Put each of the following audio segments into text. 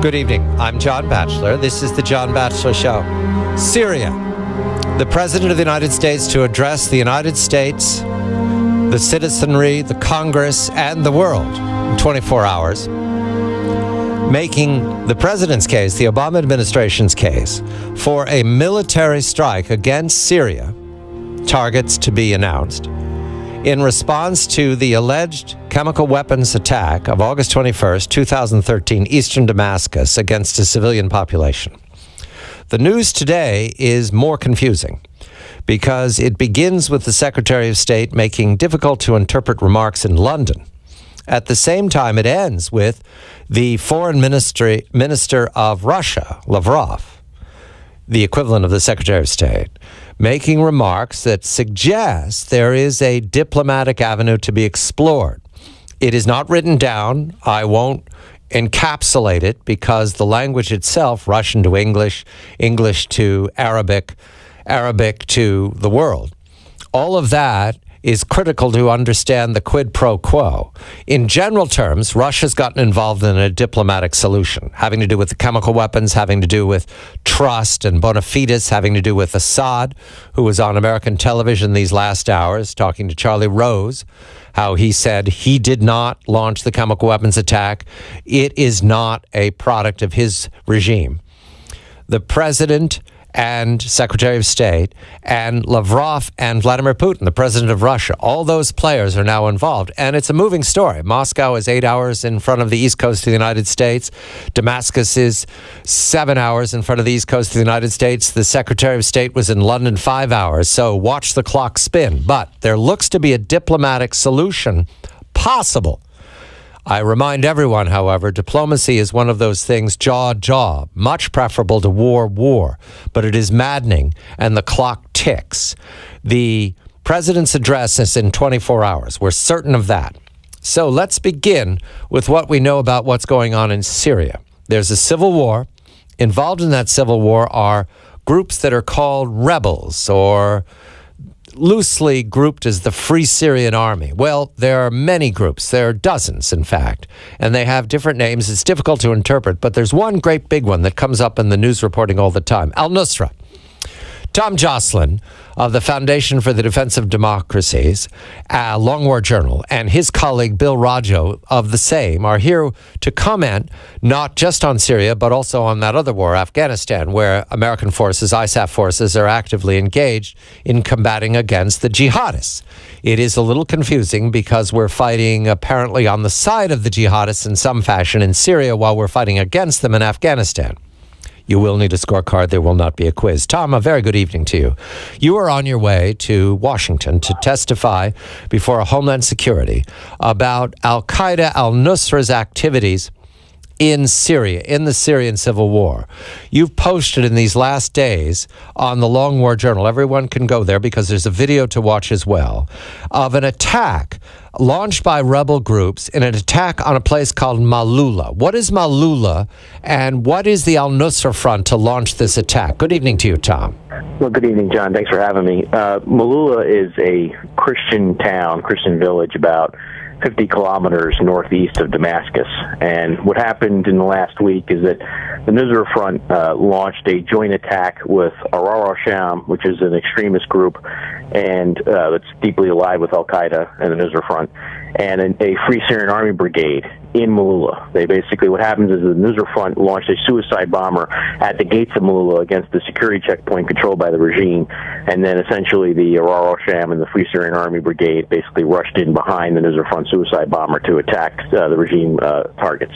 Good evening. I'm John Batchelor. This is the John Batchelor Show. Syria. The President of the United States to address the United States, the citizenry, the Congress, and the world in 24 hours, making the President's case, the Obama administration's case, for a military strike against Syria, targets to be announced, in response to the alleged chemical weapons attack of August 21st, 2013, eastern Damascus against a civilian population. The news today is more confusing because it begins with the Secretary of State making difficult to interpret remarks in London. At the same time, it ends with the Foreign Minister of Russia, Lavrov, the equivalent of the Secretary of State, making remarks that suggest there is a diplomatic avenue to be explored. It is not written down. I won't encapsulate it because the language itself, Russian to English, English to Arabic, Arabic to the world, all of that is critical to understand the quid pro quo. In general terms, Russia's gotten involved in a diplomatic solution, having to do with the chemical weapons, having to do with trust and bona fides, having to do with Assad, who was on American television these last hours talking to Charlie Rose, how he said he did not launch the chemical weapons attack. It is not a product of his regime. The president and Secretary of State, and Lavrov and Vladimir Putin, the president of Russia. All those players are now involved, and it's a moving story. Moscow is 8 hours in front of the east coast of the United States. Damascus is 7 hours in front of the east coast of the United States. The Secretary of State was in London 5 hours, so watch the clock spin. But there looks to be a diplomatic solution possible. I remind everyone, however, diplomacy is one of those things, jaw, much preferable to war, but it is maddening, and the clock ticks. The president's address is in 24 hours. We're certain of that. So let's begin with what we know about what's going on in Syria. There's a civil war. Involved in that civil war are groups that are called rebels, or loosely grouped as the Free Syrian Army. Well, there are many groups. There are dozens, in fact, and they have different names. It's difficult to interpret, but there's one great big one that comes up in the news reporting all the time, Al-Nusra. Tom Joscelyn of the Foundation for the Defense of Democracies, Long War Journal, and his colleague Bill Roggio of the same are here to comment not just on Syria, but also on that other war, Afghanistan, where American forces, ISAF forces, are actively engaged in combating against the jihadists. It is a little confusing because we're fighting apparently on the side of the jihadists in some fashion in Syria while we're fighting against them in Afghanistan. You will need a scorecard. There will not be a quiz. Tom, a very good evening to you. You are on your way to Washington to testify before a Homeland Security about Al-Qaeda, Al-Nusra's activities in Syria, in the Syrian civil war. You've posted in these last days on the Long War Journal, everyone can go there because there's a video to watch as well, of an attack launched by rebel groups in an attack on a place called Malula. What is Malula, and what is the Al-Nusra Front to launch this attack? Good evening to you, Tom. Well, good evening, John. Thanks for having me. Malula is a Christian town, Christian village, about 50 kilometers northeast of Damascus. And what happened in the last week is that the Nusra Front launched a joint attack with Ahrar al-Sham, which is an extremist group and that's deeply allied with Al-Qaeda and the Nusra Front, and a Free Syrian Army brigade in Malula. They basically, what happens is the Nusra Front launched a suicide bomber at the gates of Malula against the security checkpoint controlled by the regime, and then essentially the Ahrar al-Sham and the Free Syrian Army brigade basically rushed in behind the Nusra Front suicide bomber to attack the regime targets.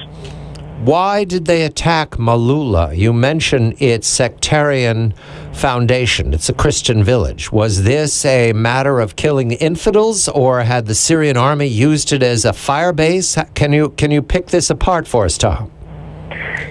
Why did they attack Malula? You mentioned its sectarian foundation. It's a Christian village. Was this a matter of killing infidels, or had the Syrian army used it as a fire base? Can you pick this apart for us, Tom?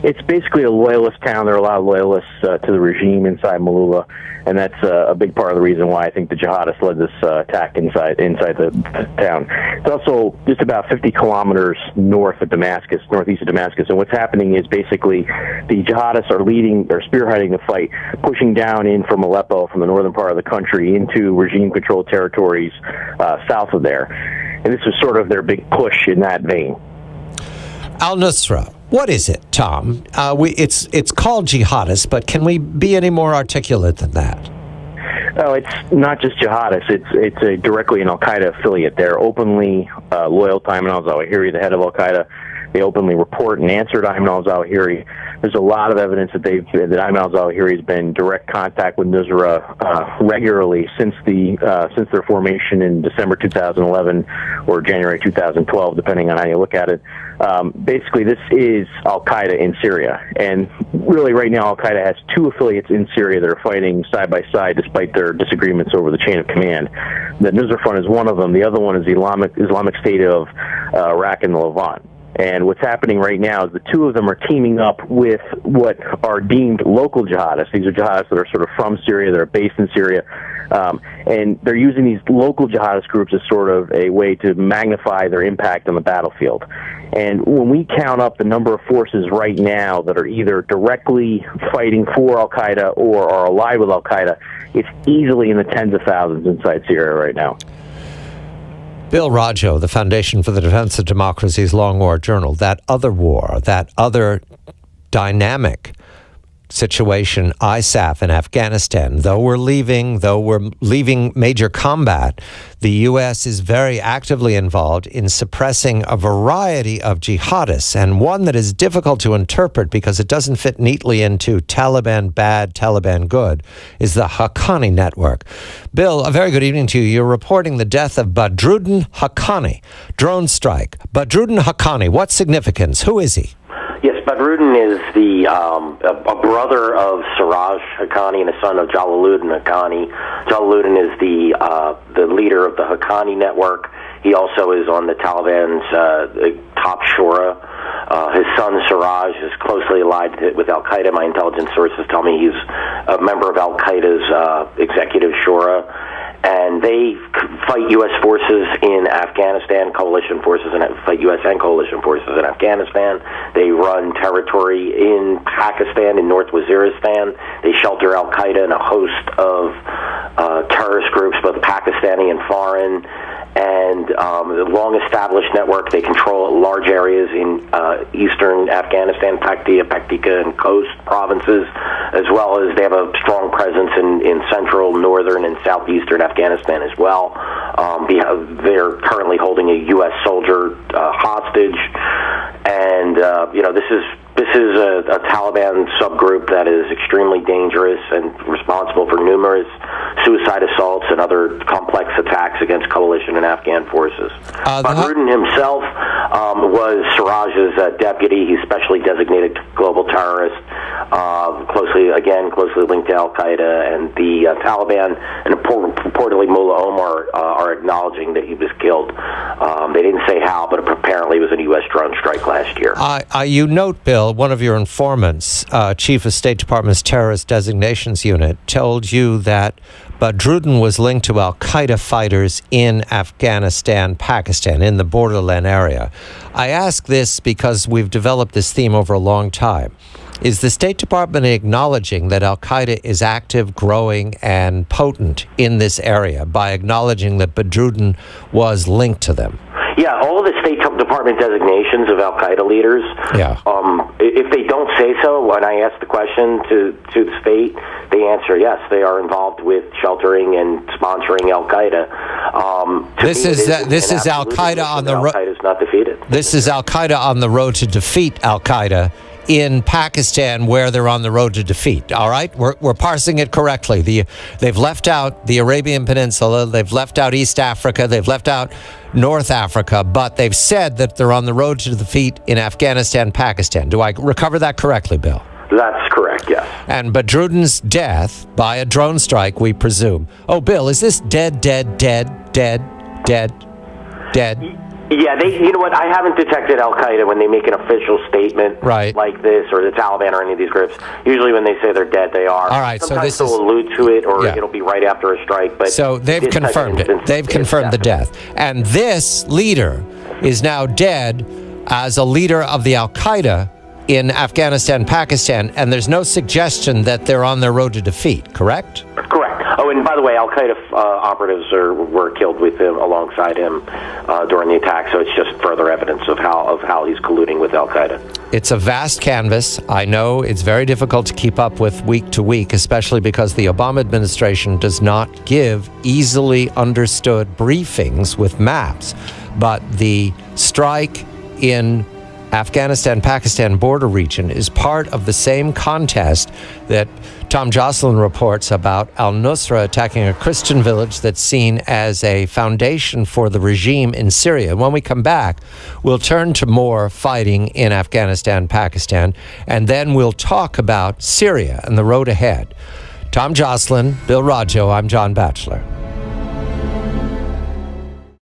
It's basically a loyalist town. There are a lot of loyalists to the regime inside Malula, and that's a big part of the reason why I think the jihadists led this attack inside the town. It's also just about 50 kilometers north of Damascus, northeast of Damascus, and what's happening is basically the jihadists are spearheading the fight, pushing down in from Aleppo, from the northern part of the country, into regime-controlled territories south of there. And this is sort of their big push in that vein. Al-Nusra, What is it, Tom? It's called jihadists, but can we be any more articulate than that? Oh, it's not just jihadists. It's directly an Al-Qaeda affiliate. They're openly loyal to Ayman al-Zawahiri, the head of Al-Qaeda. They openly report and answer to Ayman al-Zawahiri. There's a lot of evidence that Ayman al-Zawahiri has been in direct contact with Nusra regularly since their formation in December 2011 or January 2012, depending on how you look at it. Basically, this is Al-Qaeda in Syria. And really, right now, Al-Qaeda has two affiliates in Syria that are fighting side by side despite their disagreements over the chain of command. The Nusra Front is one of them. The other one is the Islamic State of Iraq and the Levant. And what's happening right now is the two of them are teaming up with what are deemed local jihadists. These are jihadists that are sort of from Syria, that are based in Syria. And they're using these local jihadist groups as sort of a way to magnify their impact on the battlefield. And when we count up the number of forces right now that are either directly fighting for Al-Qaeda or are allied with Al-Qaeda, it's easily in the tens of thousands inside Syria right now. Bill Roggio, the Foundation for the Defense of Democracy's Long War Journal, that other war, that other dynamic situation, ISAF in Afghanistan, though we're leaving major combat, the U.S. is very actively involved in suppressing a variety of jihadists, and one that is difficult to interpret because it doesn't fit neatly into Taliban bad, Taliban good, is the Haqqani network. Bill, a very good evening to you. You're reporting the death of Badruddin Haqqani, drone strike. Badruddin Haqqani, what significance? Who is he? Yes, Badruddin is a brother of Siraj Haqqani and a son of Jalaluddin Haqqani. Jalaluddin is the leader of the Haqqani network. He also is on the Taliban's top shura. His son Siraj is closely allied with Al-Qaeda. My intelligence sources tell me he's a member of Al-Qaeda's executive shura. And they fight U.S. forces in Afghanistan, coalition forces, and fight U.S. and coalition forces in Afghanistan. They run territory in Pakistan, in North Waziristan. They shelter Al-Qaeda and a host of terrorist groups, both Pakistani and foreign. And the long-established network, they control large areas in eastern Afghanistan, Paktika, and coast provinces, as well as they have a strong presence in central, northern, and southeastern Afghanistan as well. They're currently holding a U.S. soldier hostage, and this is a Taliban subgroup that is extremely dangerous and responsible for numerous suicide assaults and other complex attacks against coalition and Afghan forces. Badruddin himself was Siraj's deputy. He's specially designated global terrorist, closely linked to Al-Qaeda, and the Taliban, and reportedly Mullah Omar, are acknowledging that he was killed. They didn't say how, but apparently it was a U.S. drone strike last year. You note, Bill, one of your informants, Chief of State Department's Terrorist Designations Unit, told you that Badruddin was linked to Al-Qaeda fighters in Afghanistan, Pakistan, in the borderland area. I ask this because we've developed this theme over a long time. Is the State Department acknowledging that Al-Qaeda is active, growing, and potent in this area by acknowledging that Badruddin was linked to them? Yeah, all of the State Department designations of Al-Qaeda leaders, if they don't say so, when I ask the question to the state, they answer yes, they are involved with sheltering and sponsoring Al-Qaeda. This is Al-Qaeda on the road. Al-Qaeda is not defeated. This is Al-Qaeda on the road to defeat Al-Qaeda in Pakistan, where they're on the road to defeat. All right, we're parsing it correctly. They've left out the Arabian Peninsula, they've left out East Africa, they've left out North Africa, but they've said that they're on the road to defeat in Afghanistan, Pakistan. Do I recover that correctly, Bill? That's correct, yes. And Badruddin's death by a drone strike, we presume. Oh, Bill, is this dead? Yeah, you know what? I haven't detected Al-Qaeda when they make an official statement like this, or the Taliban, or any of these groups. Usually when they say they're dead, they are. All right, sometimes so they'll allude to it, or it'll be right after a strike. But so they've confirmed it. They've confirmed the death. And this leader is now dead as a leader of the Al-Qaeda in Afghanistan, Pakistan, and there's no suggestion that they're on their road to defeat, correct? Correct. Oh, and by the way, Al-Qaeda operatives were killed with him, alongside him, during the attack. So it's just further evidence of how he's colluding with Al-Qaeda. It's a vast canvas. I know it's very difficult to keep up with week to week, especially because the Obama administration does not give easily understood briefings with maps. But the strike in Afghanistan-Pakistan border region is part of the same contest that Tom Joscelyn reports about Al-Nusra attacking a Christian village that's seen as a foundation for the regime in Syria. When we come back, we'll turn to more fighting in Afghanistan, Pakistan, and then we'll talk about Syria and the road ahead. Tom Joscelyn, Bill Roggio, I'm John Batchelor.